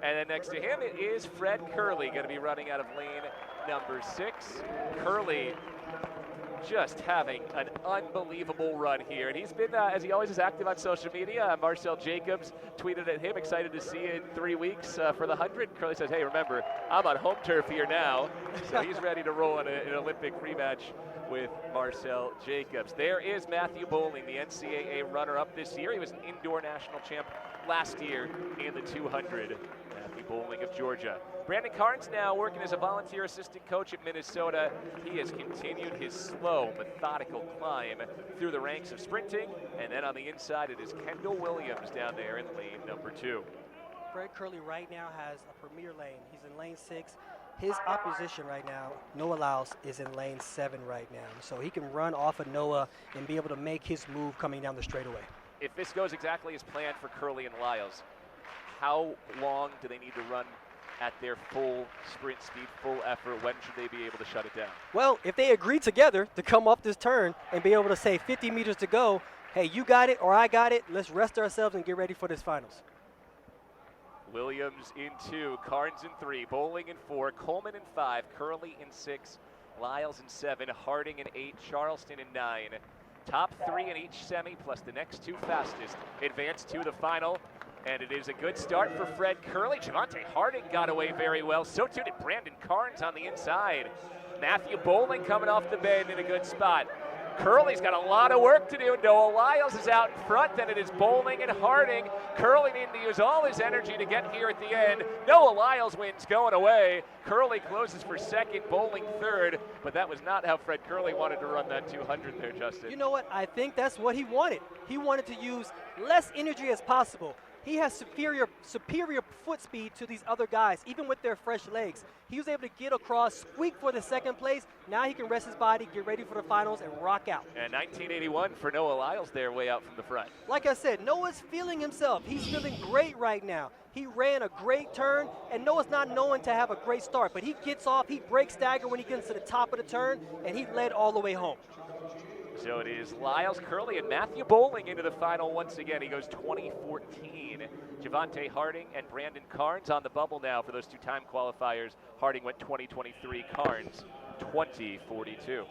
And then next to him it is Fred Curley, going to be running out of lane number 6. Curley just having an unbelievable run here. And he's been, as he always is, active on social media. Marcel Jacobs tweeted at him, excited to see you in 3 weeks for the 100. Curley says, hey, remember, I'm on home turf here now. So he's ready to roll in an Olympic rematch with Marcel Jacobs. There is Matthew Bowling, the NCAA runner-up this year. He was an indoor national champ last year in the 200. Matthew Bowling of Georgia. Brandon Carnes now working as a volunteer assistant coach at Minnesota. He has continued his slow, methodical climb through the ranks of sprinting. And then on the inside, it is Kendall Williams down there in lane number 2. Fred Curley right now has a premier lane. He's in lane 6. His opposition right now, Noah Lyles, is in lane 7 right now. So he can run off of Noah and be able to make his move coming down the straightaway. If this goes exactly as planned for Curley and Lyles, how long do they need to run at their full sprint speed, full effort? When should they be able to shut it down? Well, if they agree together to come off this turn and be able to say 50 meters to go, hey, you got it or I got it, let's rest ourselves and get ready for this finals. Williams in 2, Carnes in 3, Bowling in 4, Coleman in 5, Curley in 6, Lyles in 7, Harding in 8, Charleston in 9. Top 3 in each semi, plus the next 2 fastest, advance to the final. And it is a good start for Fred Curley. Javante Harding got away very well. So too did Brandon Carnes on the inside. Matthew Bowling coming off the bend in a good spot. Curley's got a lot of work to do. Noah Lyles is out in front. Then it is Bowling and Harding. Curley needing to use all his energy to get here at the end. Noah Lyles wins going away. Curley closes for second, Bowling third. But that was not how Fred Curley wanted to run that 200 there, Justin. You know what? I think that's what he wanted. He wanted to use less energy as possible. He has superior foot speed to these other guys, even with their fresh legs. He was able to get across, squeak for the second place. Now he can rest his body, get ready for the finals, and rock out. And 1981 for Noah Lyles there, way out from the front. Like I said, Noah's feeling himself. He's feeling great right now. He ran a great turn, and Noah's not known to have a great start, but he gets off, he breaks stagger when he gets to the top of the turn, and he led all the way home. So it is Lyles, Curley, and Matthew Bowling into the final once again. He goes 2014. Javante Harding and Brandon Carnes on the bubble now for those 2 time qualifiers. Harding went 2023, Carnes 2042.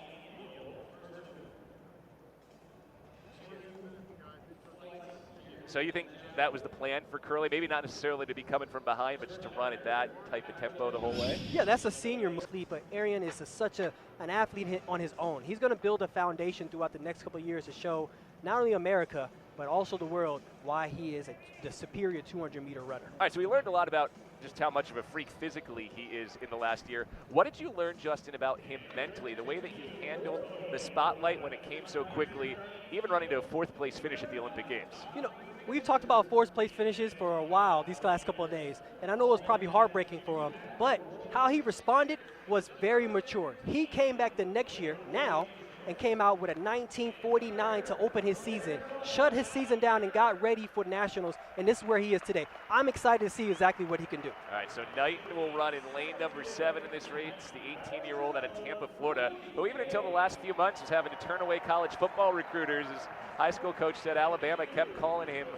So you think that was the plan for Curley? Maybe not necessarily to be coming from behind, but just to run at that type of tempo the whole way? Yeah, that's a senior athlete, but Arian is such an athlete on his own. He's going to build a foundation throughout the next couple of years to show not only America, but also the world why he is the superior 200-meter runner. All right, so we learned a lot about just how much of a freak physically he is in the last year. What did you learn, Justin, about him mentally, the way that he handled the spotlight when it came so quickly, even running to a 4th place finish at the Olympic Games? You know, we've talked about 4th place finishes for a while these last couple of days, and I know it was probably heartbreaking for him, but how he responded was very mature. He came back the next year, now, and came out with a 1949 to open his season, shut his season down and got ready for nationals, and this is where he is today. I'm excited to see exactly what he can do. All right, so Knighton will run in lane number 7 in this race, the 18-year-old out of Tampa, Florida, who even until the last few months was having to turn away college football recruiters. His high school coach said Alabama kept calling him,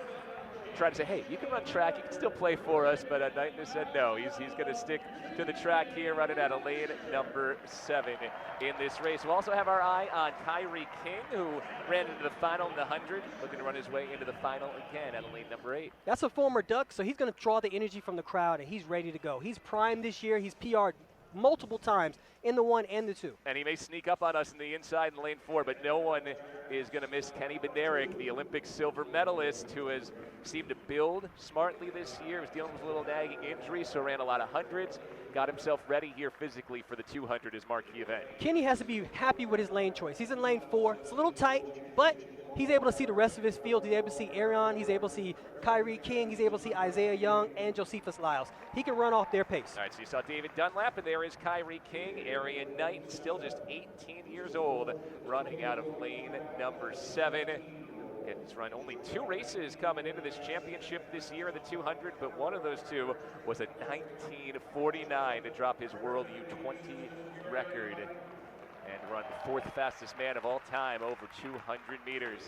trying to say, hey, you can run track, you can still play for us, but Knighton said no. He's going to stick to the track here, running out of lane number 7 in this race. We'll also have our eye on Kyrie King, who ran into the final in the 100, looking to run his way into the final again out of lane number 8. That's a former Duck, so he's going to draw the energy from the crowd, and he's ready to go. He's primed this year. He's PR'd multiple times in the 1 and the 2. And he may sneak up on us in the inside in lane 4, but no one is going to miss Kenny Bednarek, the Olympic silver medalist, who has seemed to build smartly this year. Was dealing with a little nagging injury, so ran a lot of hundreds. Got himself ready here physically for the 200, his marquee event. Kenny has to be happy with his lane choice. He's in lane 4. It's a little tight, but he's able to see the rest of his field. He's able to see Arion. He's able to see Kyrie King. He's able to see Isaiah Young and Josephus Lyles. He can run off their pace. All right, so you saw David Dunlap, and there is Kyrie King. Arian Knight, still just 18 years old, running out of lane number 7. And he's run only 2 races coming into this championship this year in the 200, but one of those 2 was a 19:49 to drop his World U20 record. and run the fourth fastest man of all time over 200 meters.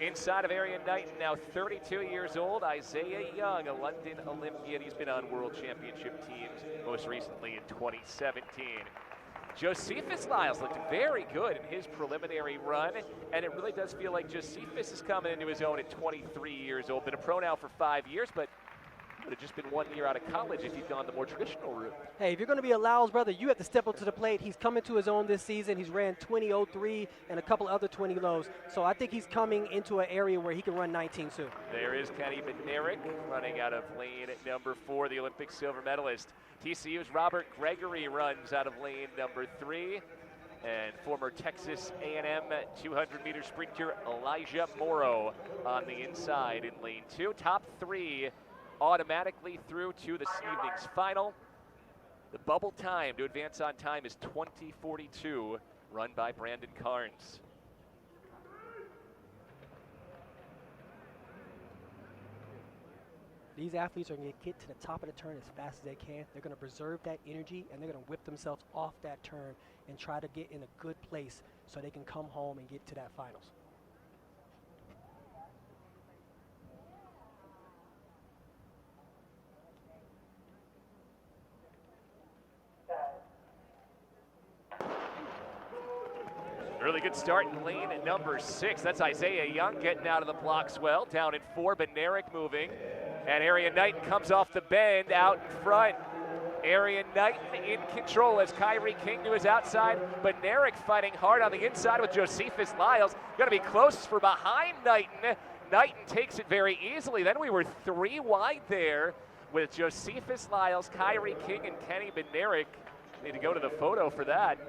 Inside of Arian Knighton, now 32 years old, Isaiah Young, a London Olympian. He's been on world championship teams, most recently in 2017. Josephus Lyles looked very good in his preliminary run, and it really does feel like Josephus is coming into his own at 23 years old. Been a pro now for 5 years, but would have just been 1 year out of college if he'd gone the more traditional route. Hey, if you're going to be a Lyles brother, you have to step up to the plate. He's coming to his own this season. He's ran 20.03 and a couple other 20 lows. So I think he's coming into an area where he can run 19 soon. There is Kenny Bednarik running out of lane number 4, the Olympic silver medalist. TCU's Robert Gregory runs out of lane number 3. And former Texas A&M 200-meter sprinter Elijah Morrow on the inside in lane 2. Top 3 automatically through to this evening's final. The bubble time to advance on time is 20:42, run by Brandon Carnes. These athletes are going to get to the top of the turn as fast as they can. They're going to preserve that energy, and they're going to whip themselves off that turn and try to get in a good place so they can come home and get to that finals. Really good start in lane number 6. That's Isaiah Young getting out of the blocks well. Down in 4, Bednarik moving. And Arian Knighton comes off the bend out in front. Arian Knighton in control as Kyrie King to his outside. Bednarik fighting hard on the inside with Josephus Lyles. Going to be close for behind Knighton. Knighton takes it very easily. Then we were 3 wide there with Josephus Lyles, Kyrie King, and Kenny Bednarik. Need to go to the photo for that.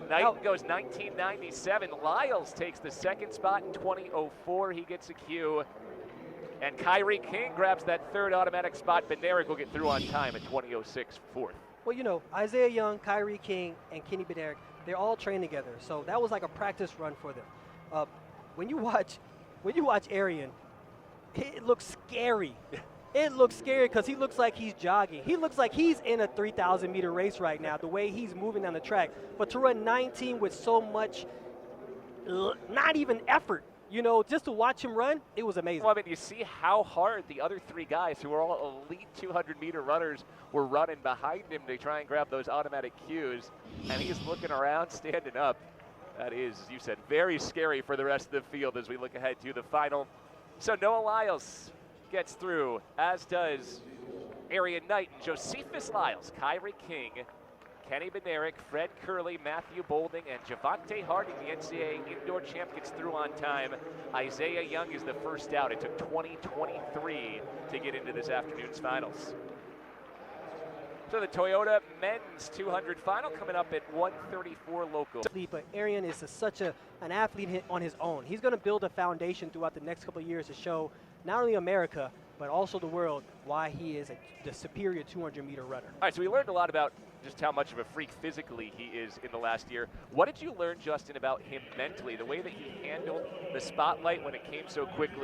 Knighton goes 19.97. Lyles takes the second spot in 20.04. He gets a cue. And Kyrie King grabs that third automatic spot. Bednarik will get through on time at 20.06 fourth. Well, you know, Isaiah Young, Kyrie King, and Kenny Bednarik, they're all trained together. So that was like a practice run for them. When you watch Arian, it looks scary. It looks scary because he looks like he's jogging. He looks like he's in a 3,000-meter race right now, the way he's moving down the track. But to run 19 with so much, not even effort, you know, just to watch him run, it was amazing. Well, I mean, you see how hard the other 3 guys, who are all elite 200-meter runners, were running behind him to try and grab those automatic cues. And he's looking around, standing up. That is, as you said, very scary for the rest of the field as we look ahead to the final. So Noah Lyles gets through, as does Arian Knighton, Josephus Lyles, Kyrie King, Kenny Bednarik, Fred Curley, Matthew Bolding, and Javante Harding, the NCAA indoor champ, gets through on time. Isaiah Young is the first out. It took 20:23 to get into this afternoon's finals. So the Toyota men's 200 final coming up at 1:34 local. But Arian is such an athlete on his own. He's going to build a foundation throughout the next couple of years to show not only America, but also the world why he is the superior 200-meter runner. All right, so we learned a lot about just how much of a freak physically he is in the last year. What did you learn, Justin, about him mentally, the way that he handled the spotlight when it came so quickly?